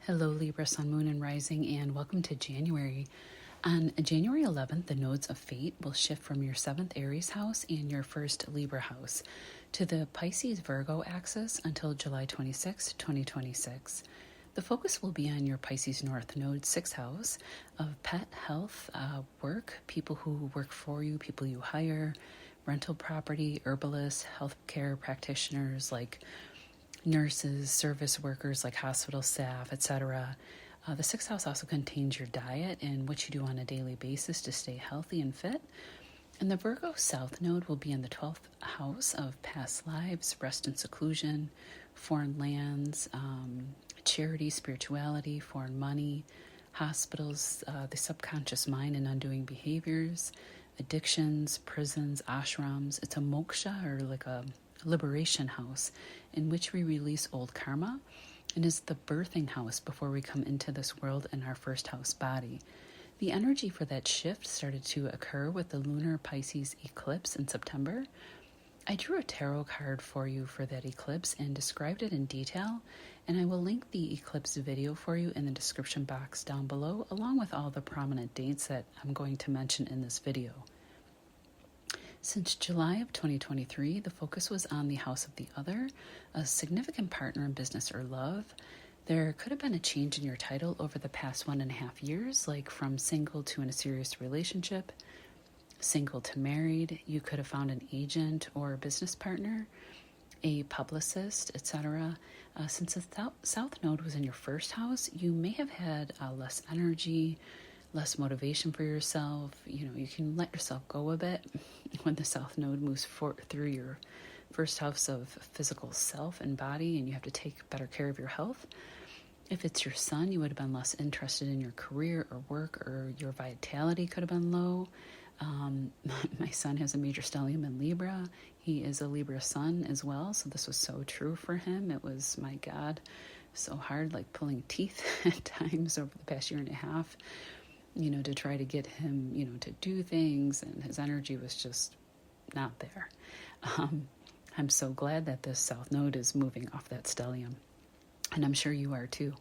Hello, Libra, Sun, Moon, and Rising, and welcome to January. On January 11th, the nodes of fate will shift from your 7th Aries house and your 1st Libra house to the Pisces Virgo axis until July 26, 2026. The focus will be on your Pisces North Node 6th house of pet health, work, people who work for you, people you hire, rental property, herbalists, healthcare practitioners like nurses, service workers like hospital staff, etc. The 6th house also contains your diet and what you do on a daily basis to stay healthy and fit. And the Virgo South Node will be in the 12th house of past lives, rest and seclusion, foreign lands, charity, spirituality, foreign money, hospitals, the subconscious mind and undoing behaviors, addictions, prisons, ashrams. It's a moksha or like a liberation house in which we release old karma and is the birthing house before we come into this world in our first house body. The energy for that shift started to occur with the lunar Pisces eclipse in September. I drew a tarot card for you for that eclipse and described it in detail, and I will link the eclipse video for you in the description box down below, along with all the prominent dates that I'm going to mention in this video. Since July of 2023, the focus was on the house of the other, a significant partner in business or love. There could have been a change in your title over the past 1.5 years, like from single to in a serious relationship, single to married. You could have found an agent or a business partner, a publicist, etc. Since the South Node was in your first house, you may have had less energy, less motivation for yourself. You can let yourself go a bit when the South Node moves through your first house of physical self and body, and you have to take better care of your health. If it's your Sun, you would have been less interested in your career or work, or your vitality could have been low. My son has a major stellium in Libra. He is a Libra Sun as well, so this was so true for him. It was, my God, so hard, like pulling teeth at times over the past 1.5 years. To try to get him, to do things, and his energy was just not there. I'm so glad that this South Node is moving off that stellium, and I'm sure you are too.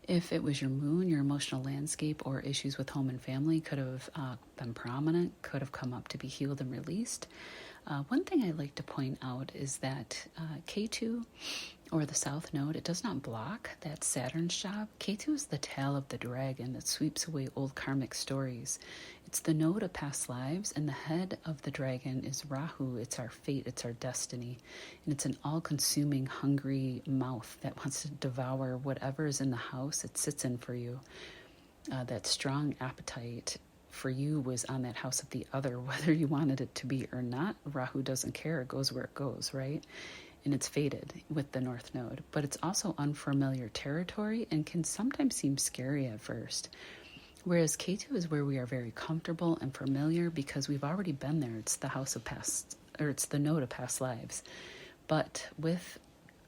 If it was your moon, your emotional landscape or issues with home and family could have been prominent, could have come up to be healed and released. One thing I like to point out is that K2, or the South Node, it does not block that Saturn's job. K2 is the tail of the dragon that sweeps away old karmic stories. It's the node of past lives, and the head of the dragon is Rahu. It's our fate, it's our destiny, and it's an all-consuming, hungry mouth that wants to devour whatever is in the house it sits in for you. That strong appetite for you was on that house of the other, whether you wanted it to be or not. Rahu doesn't care. It goes where it goes, right? And it's fated with the North Node. But it's also unfamiliar territory and can sometimes seem scary at first. Whereas K2 is where we are very comfortable and familiar because we've already been there. It's the house of past, or it's the node of past lives. But with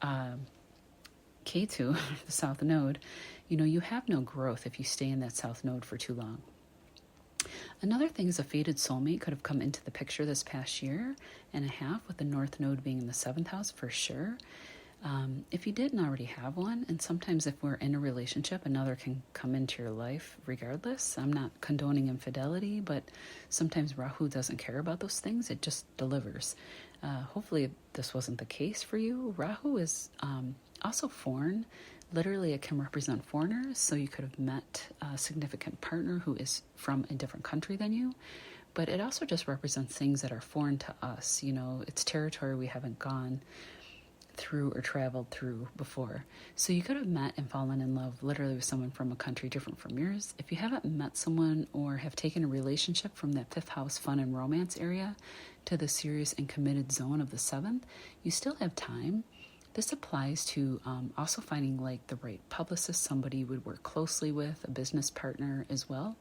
K2, the South Node, you have no growth if you stay in that South Node for too long. Another thing is a fated soulmate could have come into the picture this past 1.5 years, with the North Node being in the 7th house for sure. If you didn't already have one, and sometimes if we're in a relationship, another can come into your life regardless. I'm not condoning infidelity, but sometimes Rahu doesn't care about those things. It just delivers. Hopefully this wasn't the case for you. Rahu is also foreign. Literally, it can represent foreigners, so you could have met a significant partner who is from a different country than you, but it also just represents things that are foreign to us. It's territory we haven't gone through or traveled through before. So you could have met and fallen in love literally with someone from a country different from yours. If you haven't met someone or have taken a relationship from that 5th house fun and romance area to the serious and committed zone of the 7th, you still have time. This applies to also finding like the right publicist, somebody you would work closely with, a business partner as well,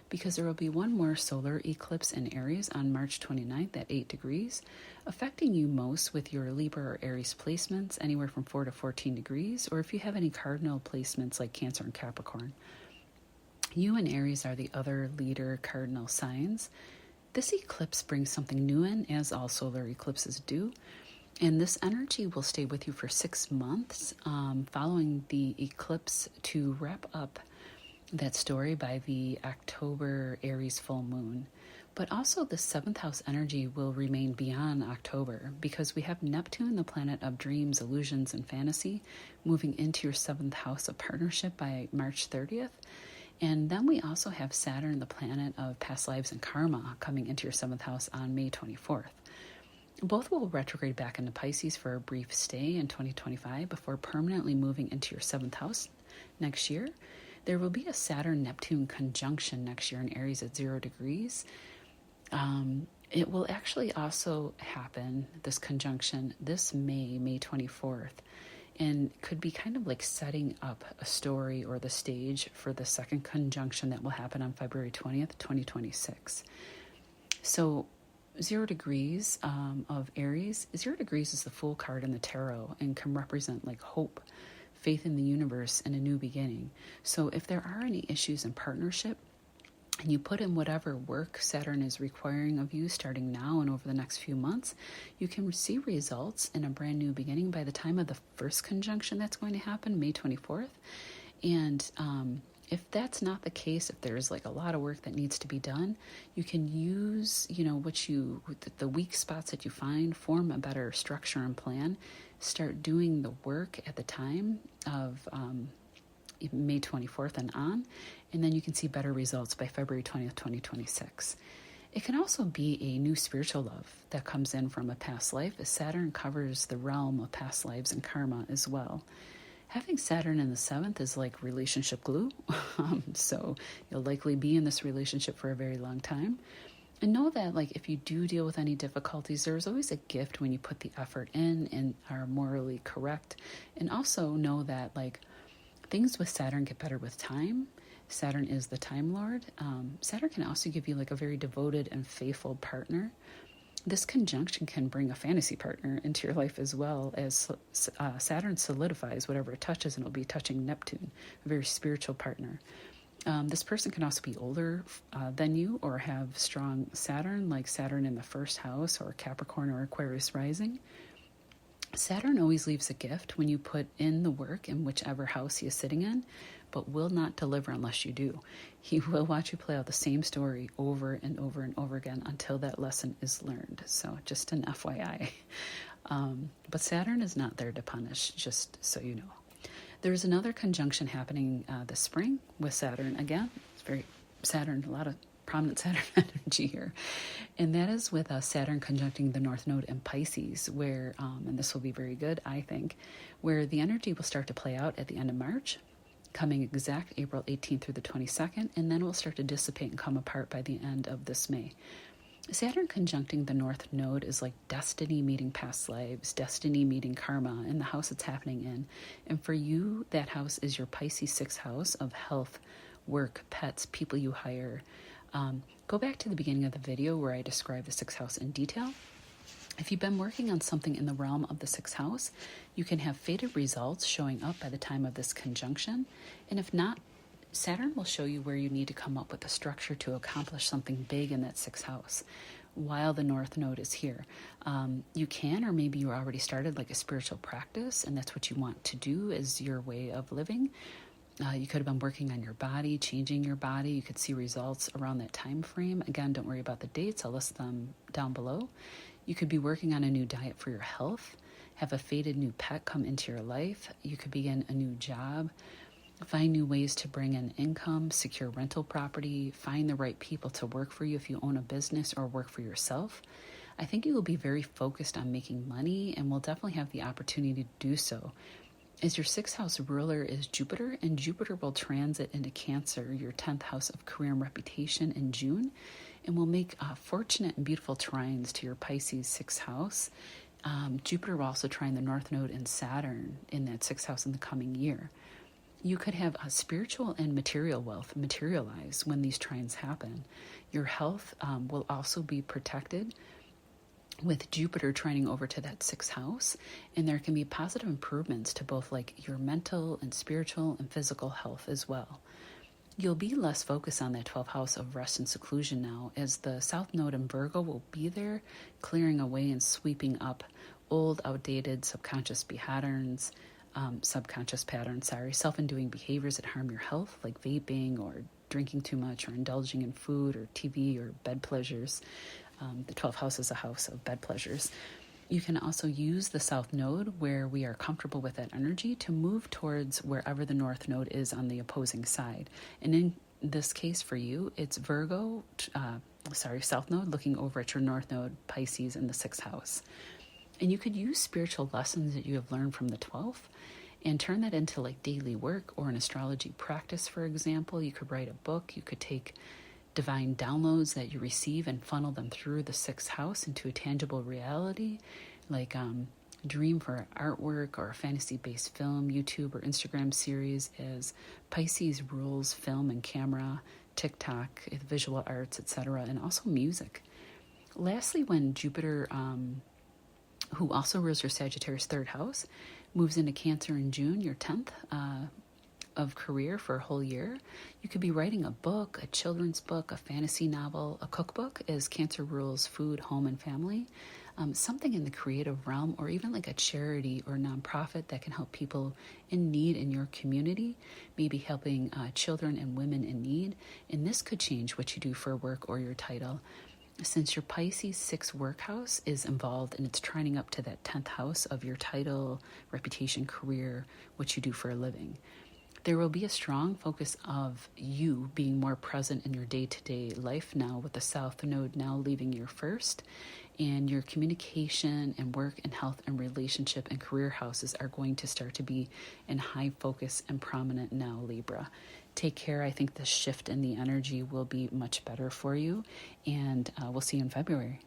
because there will be one more solar eclipse in Aries on March 29th at 8 degrees, affecting you most with your Libra or Aries placements, anywhere from 4 to 14 degrees, or if you have any cardinal placements like Cancer and Capricorn. You and Aries are the other leader cardinal signs. This eclipse brings something new in, as all solar eclipses do. And this energy will stay with you for 6 months, following the eclipse to wrap up that story by the October Aries full moon. But also the 7th house energy will remain beyond October because we have Neptune, the planet of dreams, illusions, and fantasy, moving into your 7th house of partnership by March 30th. And then we also have Saturn, the planet of past lives and karma, coming into your 7th house on May 24th. Both will retrograde back into Pisces for a brief stay in 2025 before permanently moving into your 7th house next year. There will be a Saturn-Neptune conjunction next year in Aries at 0 degrees. It will actually also happen, this conjunction, this May 24th, and could be kind of like setting up a story or the stage for the second conjunction that will happen on February 20th, 2026. So 0 degrees of Aries, 0 degrees is the Fool card in the tarot and can represent like hope, faith in the universe, and a new beginning. So if there are any issues in partnership, and you put in whatever work Saturn is requiring of you starting now and over the next few months, you can see results in a brand new beginning by the time of the first conjunction that's going to happen, May 24th. And if that's not the case, if there's like a lot of work that needs to be done, you can use, the weak spots that you find, form a better structure and plan, start doing the work at the time of May 24th and on, and then you can see better results by February 20th, 2026. It can also be a new spiritual love that comes in from a past life, as Saturn covers the realm of past lives and karma as well. Having Saturn in the 7th is like relationship glue, so you'll likely be in this relationship for a very long time. And know that like if you do deal with any difficulties, there's always a gift when you put the effort in and are morally correct. And also know that like things with Saturn get better with time. Saturn is the Time Lord. Saturn can also give you like a very devoted and faithful partner. This conjunction can bring a fantasy partner into your life as well, as Saturn solidifies whatever it touches, and it'll be touching Neptune, a very spiritual partner. This person can also be older than you or have strong Saturn, like Saturn in the first house or Capricorn or Aquarius rising. Saturn always leaves a gift when you put in the work in whichever house he is sitting in, but will not deliver unless you do. He will watch you play out the same story over and over and over again until that lesson is learned. So just an FYI. But Saturn is not there to punish, just so you know. There's another conjunction happening this spring with Saturn again. It's very Saturn, a lot of prominent Saturn energy here. And that is with Saturn conjuncting the North Node in Pisces, where, and this will be very good, I think, where the energy will start to play out at the end of March, coming exact April 18th through the 22nd, and then will start to dissipate and come apart by the end of this May. Saturn conjuncting the North Node is like destiny meeting past lives, destiny meeting karma, in the house it's happening in. And for you, that house is your Pisces 6th house of health, work, pets, people you hire. Go back to the beginning of the video where I describe the 6th house in detail. If you've been working on something in the realm of the 6th house, you can have fated results showing up by the time of this conjunction. And if not, Saturn will show you where you need to come up with a structure to accomplish something big in that 6th house while the North Node is here. You can, or maybe you already started like a spiritual practice, and that's what you want to do as your way of living. You could have been working on your body, changing your body. You could see results around that time frame. Again, don't worry about the dates. I'll list them down below. You could be working on a new diet for your health, have a fated new pet come into your life. You could begin a new job, find new ways to bring in income, secure rental property, find the right people to work for you if you own a business or work for yourself. I think you will be very focused on making money and will definitely have the opportunity to do so, as your 6th house ruler is Jupiter, and Jupiter will transit into Cancer, your 10th house of career and reputation, in June, and will make fortunate and beautiful trines to your Pisces 6th house. Jupiter will also trine the North Node and Saturn in that 6th house in the coming year. You could have a spiritual and material wealth materialize when these trines happen. Your health will also be protected with Jupiter trining over to that 6th house, and there can be positive improvements to both like your mental and spiritual and physical health as well. You'll be less focused on that 12th house of rest and seclusion now, as the South Node in Virgo will be there, clearing away and sweeping up old, outdated self-inducing behaviors that harm your health, like vaping or drinking too much or indulging in food or TV or bed pleasures. The 12th house is a house of bed pleasures. You can also use the South Node, where we are comfortable with that energy, to move towards wherever the North Node is on the opposing side. And in this case for you, it's South Node looking over at your North Node, Pisces, in the 6th house. And you could use spiritual lessons that you have learned from the 12th and turn that into like daily work or an astrology practice, for example. You could write a book. You could take divine downloads that you receive and funnel them through the 6th house into a tangible reality, like dream for artwork or a fantasy-based film, YouTube or Instagram series, as Pisces rules film and camera, TikTok, visual arts, etc., and also music. Lastly, when Jupiter, who also rules your Sagittarius 3rd house, moves into Cancer in June, your 10th of career for a whole year, you could be writing a book, a children's book, a fantasy novel, a cookbook, as Cancer rules food, home, and family. Something in the creative realm, or even like a charity or nonprofit that can help people in need in your community, maybe helping children and women in need. And this could change what you do for work or your title, since your Pisces 6th work house is involved and it's trining up to that 10th house of your title, reputation, career, what you do for a living. There will be a strong focus of you being more present in your day-to-day life now, with the South Node now leaving your 1st, and your communication and work and health and relationship and career houses are going to start to be in high focus and prominent now, Libra. Take care. I think the shift in the energy will be much better for you, and we'll see you in February.